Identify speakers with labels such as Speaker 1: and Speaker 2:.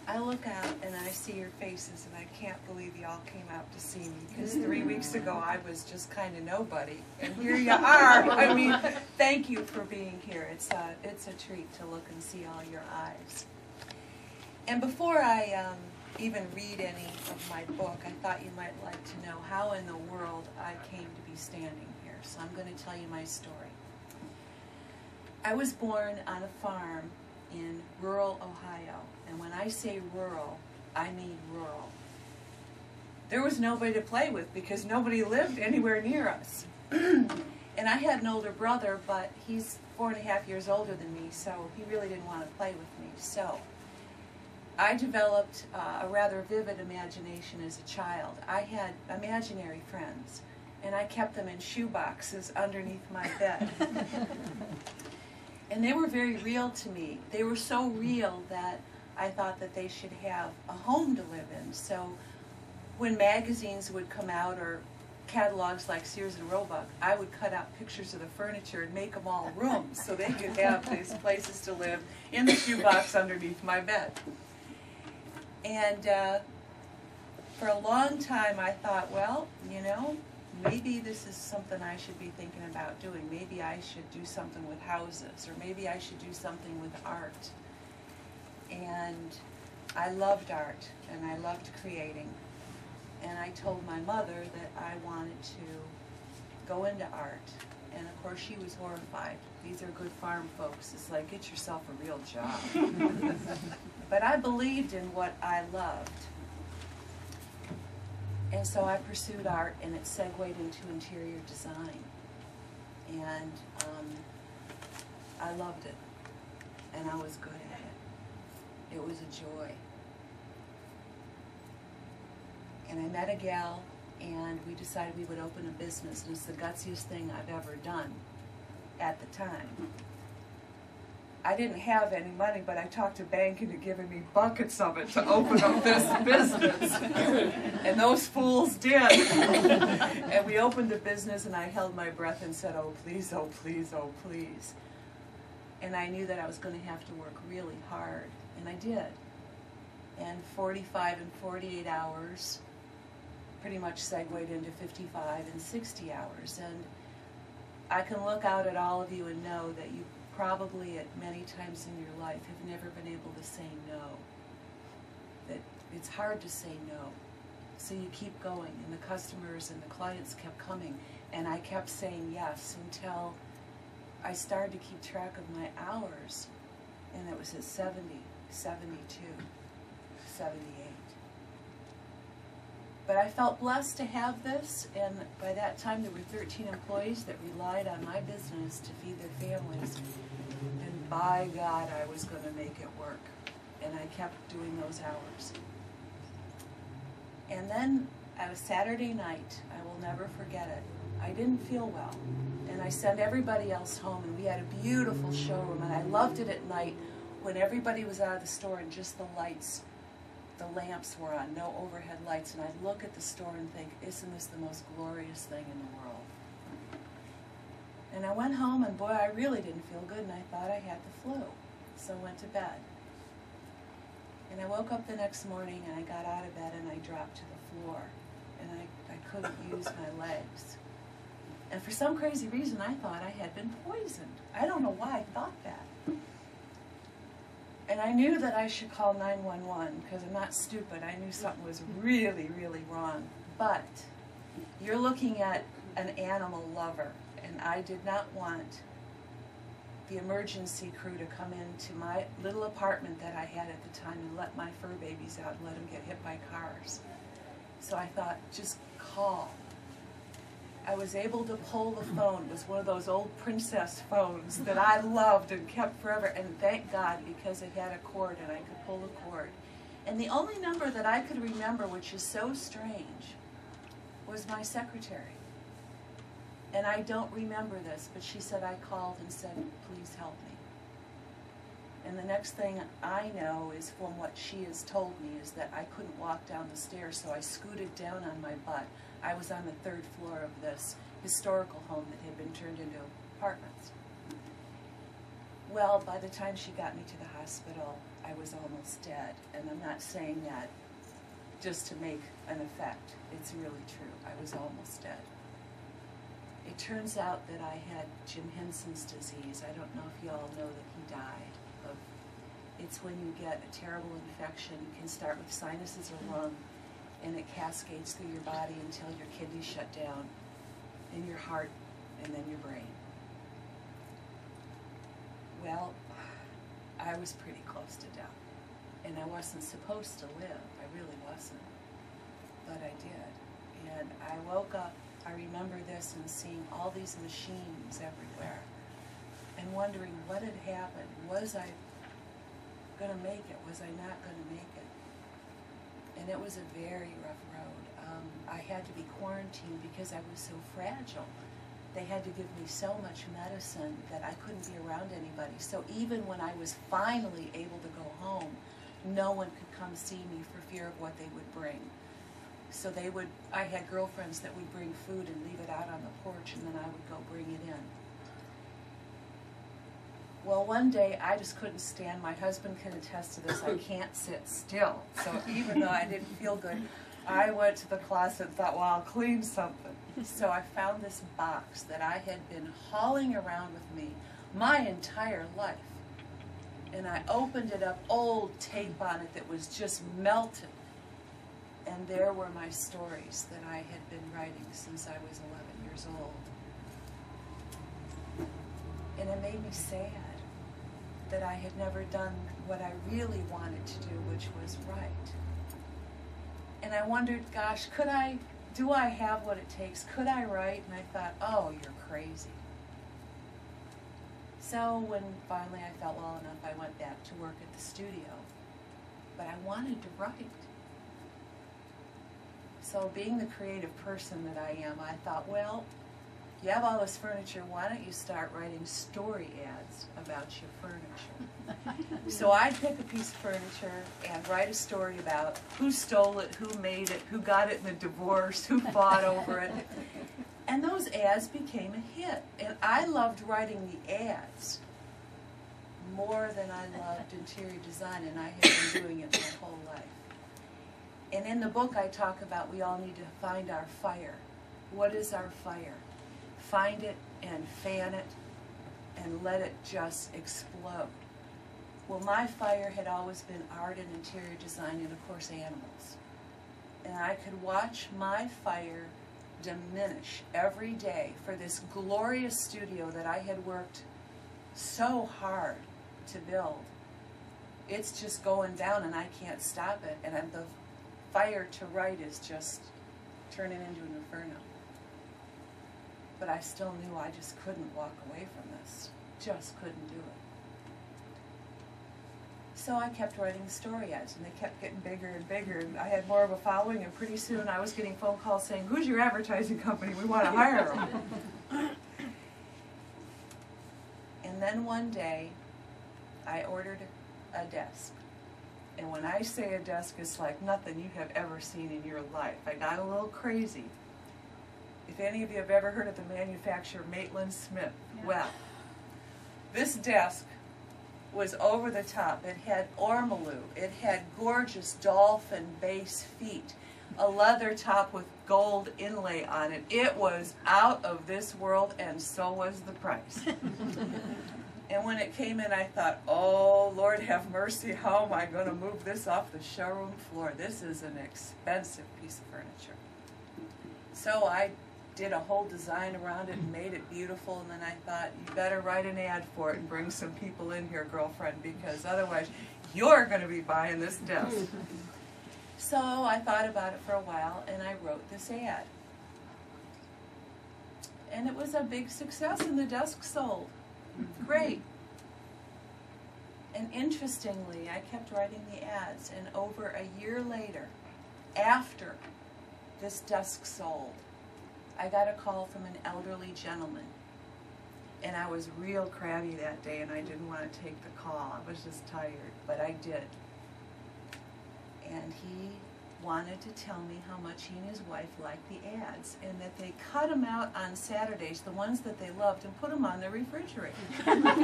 Speaker 1: I look out and I see your faces, and I can't believe y'all came out to see me, because 3 weeks ago I was just kind of nobody, and here you are. I mean, thank you for being here. It's a treat to look and see all your eyes. And before I even read any of my book, I thought you might like to know how in the world I came to be standing here. So I'm going to tell you my story. I was born on a farm in rural Ohio. And when I say rural, I mean rural. There was nobody to play with because nobody lived anywhere near us. And I had an older brother, but he's 4.5 years older than me, so he really didn't want to play with me. So I developed a rather vivid imagination as a child. I had imaginary friends, and I kept them in shoe boxes underneath my bed. And they were very real to me. They were so real that I thought that they should have a home to live in. So when magazines would come out, or catalogs like Sears and Roebuck, I would cut out pictures of the furniture and make them all rooms so they could have these places to live in the shoebox underneath my bed. And for a long time I thought, well, you know, maybe this is something I should be thinking about doing. Maybe I should do something with houses, or maybe I should do something with art. And I loved art, and I loved creating. And I told my mother that I wanted to go into art. And of course she was horrified. These are good farm folks. It's like, get yourself a real job. But I believed in what I loved. And so I pursued art, and it segued into interior design. And I loved it, and I was good at it. It was a joy. And I met a gal, and we decided we would open a business, and it's the gutsiest thing I've ever done at the time. I didn't have any money, but I talked a bank into giving me buckets of it to open up this business. And those fools did. And we opened the business, and I held my breath and said, oh, please, oh, please, oh, please. And I knew that I was going to have to work really hard, and I did. And 45 and 48 hours pretty much segued into 55 and 60 hours. And I can look out at all of you and know that you probably at many times in your life have never been able to say no. That it's hard to say no. So you keep going, and the customers and the clients kept coming, and I kept saying yes until I started to keep track of my hours, and it was at 70, 72, 78. But I felt blessed to have this, and by that time there were 13 employees that relied on my business to feed their families. And by God, I was going to make it work. And I kept doing those hours. And then on a Saturday night, I will never forget it, I didn't feel well. And I sent everybody else home, and we had a beautiful showroom, and I loved it at night when everybody was out of the store and just the lights, the lamps were on, no overhead lights, and I'd look at the store and think, isn't this the most glorious thing in the world? And I went home, and boy, I really didn't feel good, and I thought I had the flu. So I went to bed. And I woke up the next morning, and I got out of bed, and I dropped to the floor, and I couldn't use my legs. And for some crazy reason, I thought I had been poisoned. I don't know why I thought that. And I knew that I should call 911, because I'm not stupid. I knew something was really, really wrong. But you're looking at an animal lover, and I did not want the emergency crew to come into my little apartment that I had at the time and let my fur babies out and let them get hit by cars. So I thought, just call. I was able to pull the phone. It was one of those old princess phones that I loved and kept forever. And thank God, because it had a cord and I could pull the cord. And the only number that I could remember, which is so strange, was my secretary. And I don't remember this, but she said I called and said, please help me. And the next thing I know is, from what she has told me, is that I couldn't walk down the stairs, so I scooted down on my butt. I was on the 3rd floor of this historical home that had been turned into apartments. Well, by the time she got me to the hospital, I was almost dead. And I'm not saying that just to make an effect. It's really true. I was almost dead. It turns out that I had Jim Henson's disease. I don't know if you all know that he died of. It's when you get a terrible infection. It can start with sinuses or lung, and it cascades through your body until your kidneys shut down, and your heart, and then your brain. Well, I was pretty close to death, and I wasn't supposed to live. I really wasn't, but I did. And I woke up, I remember this, and seeing all these machines everywhere, and wondering what had happened. Was I going to make it? Was I not going to make it? And it was a very rough road. I had to be quarantined because I was so fragile. They had to give me so much medicine that I couldn't be around anybody. So even when I was finally able to go home, no one could come see me for fear of what they would bring. So I had girlfriends that would bring food and leave it out on the porch, and then I would go bring it in. Well, one day I just couldn't stand, my husband can attest to this, I can't sit still. So even though I didn't feel good, I went to the closet and thought, well, I'll clean something. So I found this box that I had been hauling around with me my entire life. And I opened it up, old tape on it that was just melted. And there were my stories that I had been writing since I was 11 years old. And it made me sad that I had never done what I really wanted to do, which was write. And I wondered, gosh, do I have what it takes? Could I write? And I thought, oh, you're crazy. So when finally I felt well enough, I went back to work at the studio. But I wanted to write. So being the creative person that I am, I thought, well, you have all this furniture, why don't you start writing story ads about your furniture? So I'd pick a piece of furniture and write a story about who stole it, who made it, who got it in a divorce, who fought over it. And those ads became a hit. And I loved writing the ads more than I loved interior design, and I had been doing it my whole life. And in the book I talk about we all need to find our fire. What is our fire? Find it and fan it and let it just explode. Well, my fire had always been art and interior design and, of course, animals. And I could watch my fire diminish every day for this glorious studio that I had worked so hard to build. It's just going down and I can't stop it. And the fire to write is just turning into an inferno. But I still knew I just couldn't walk away from this. Just couldn't do it. So I kept writing story ads, and they kept getting bigger and bigger, and I had more of a following, and pretty soon I was getting phone calls saying, who's your advertising company? We want to hire them. And then one day, I ordered a desk. And when I say a desk, it's like nothing you have ever seen in your life. I got a little crazy. If any of you have ever heard of the manufacturer Maitland Smith, well, this desk was over the top. It had ormolu. It had gorgeous dolphin base feet, a leather top with gold inlay on it. It was out of this world, and so was the price. And when it came in, I thought, oh, Lord have mercy, how am I going to move this off the showroom floor? This is an expensive piece of furniture. So I did a whole design around it and made it beautiful, and then I thought, you better write an ad for it and bring some people in here, girlfriend, because otherwise you're going to be buying this desk. So I thought about it for a while, and I wrote this ad. And it was a big success, and the desk sold. Great. And interestingly, I kept writing the ads, and over a year later, after this desk sold, I got a call from an elderly gentleman, and I was real crabby that day, and I didn't want to take the call. I was just tired, but I did. And he wanted to tell me how much he and his wife liked the ads, and that they cut them out on Saturdays, the ones that they loved, and put them on their refrigerator.